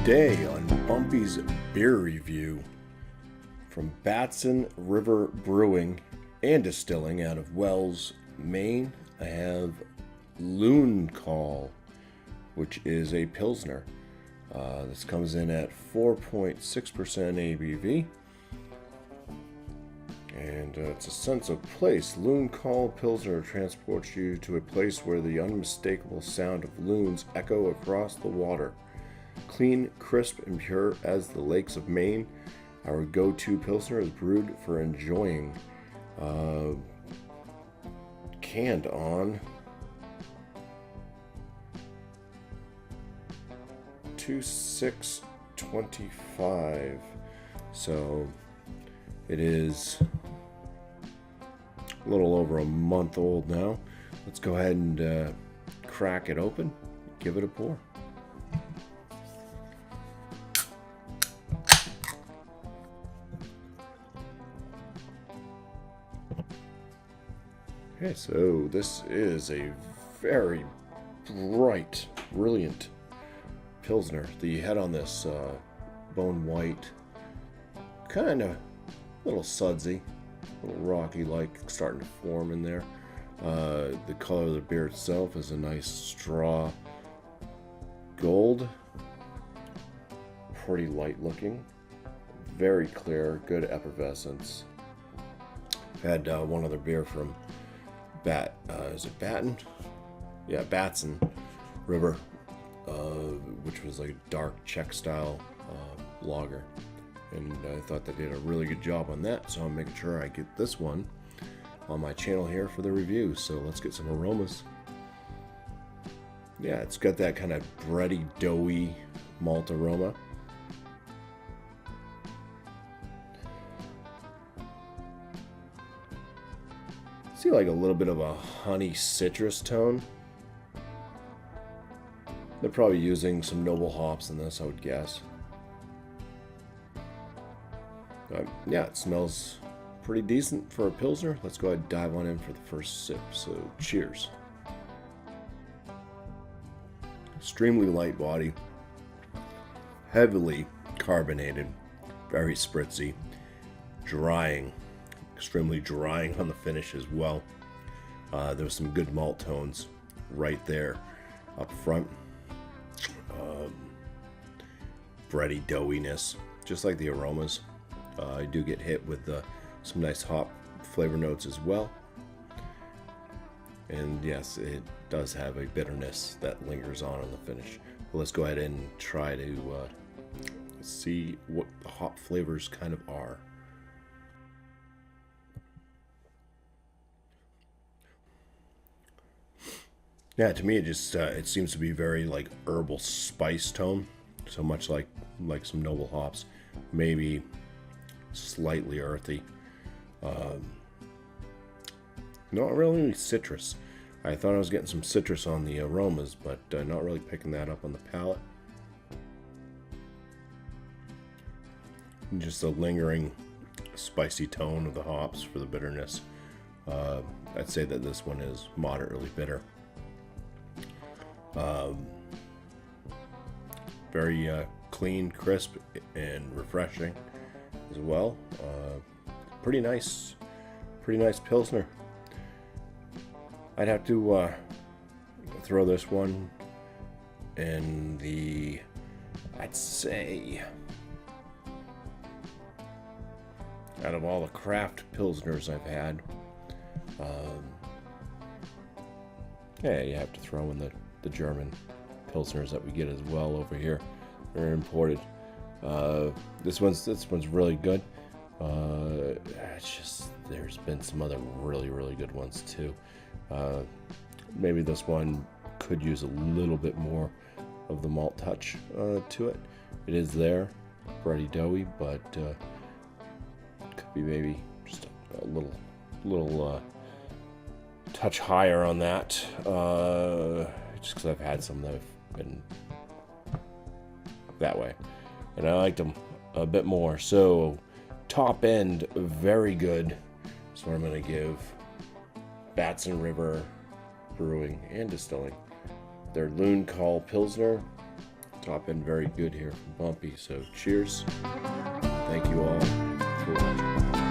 Today on BuMpY's beer review from Batson River Brewing and Distilling out of Wells, Maine, I have LOON Call, which is a Pilsner. This comes in at 4.6% ABV. And it's a sense of place. LOON Call Pilsner transports you to a place where the unmistakable sound of loons echo across the water. Clean, crisp, and pure as the lakes of Maine, our go-to Pilsner is brewed for enjoying. Canned on 2/6/25. So it is a little over a month old now. Let's go ahead and crack it open, give it a pour. Okay, so this is a very bright, brilliant Pilsner. The head on this bone white, kind of a little sudsy, a little rocky-like, starting to form in there. The color of the beer itself is a nice straw gold, pretty light looking, very clear, good effervescence. I've had one other beer from is it Batson? Yeah, Batson River, which was like a dark Czech style lager, and I thought they did a really good job on that, so I'm making sure I get this one on my channel here for the review. So let's get some aromas. Yeah, it's got that kind of bready, doughy malt aroma. See, like a little bit of a honey citrus tone. They're probably using some noble hops in this, I would guess. Yeah, it smells pretty decent for a Pilsner. Let's go ahead and dive on in for the first sip. So, cheers. Extremely light body, heavily carbonated, very spritzy, drying. Extremely drying on the finish as well. There's some good malt tones right there up front. Bready doughiness, just like the aromas. I do get hit with some nice hop flavor notes as well. And yes, it does have a bitterness that lingers on the finish. Well, let's go ahead and try to see what the hop flavors kind of are. Yeah, to me it just it seems to be very like herbal spice tone, so much like some noble hops, maybe slightly earthy. Not really citrus. I thought I was getting some citrus on the aromas, but not really picking that up on the palate. Just a lingering spicy tone of the hops for the bitterness. I'd say that this one is moderately bitter. Very clean, crisp, and refreshing as well. Pretty nice Pilsner. I'd have to throw this one in the, I'd say, out of all the craft Pilsners I've had, yeah, you have to throw in the German Pilsners that we get as well over here. They're imported. This one's really good. It's just there's been some other really good ones too. Maybe this one could use a little bit more of the malt touch to it. It is there, bready doughy, but it could be maybe just a little touch higher on that. Just because I've had some that have been that way, and I liked them a bit more. So top end, very good. That's what I'm going to give Batson River Brewing and Distilling their LOON Call Pilsner. top end very good here from BuMpy. So cheers. Thank you all for watching.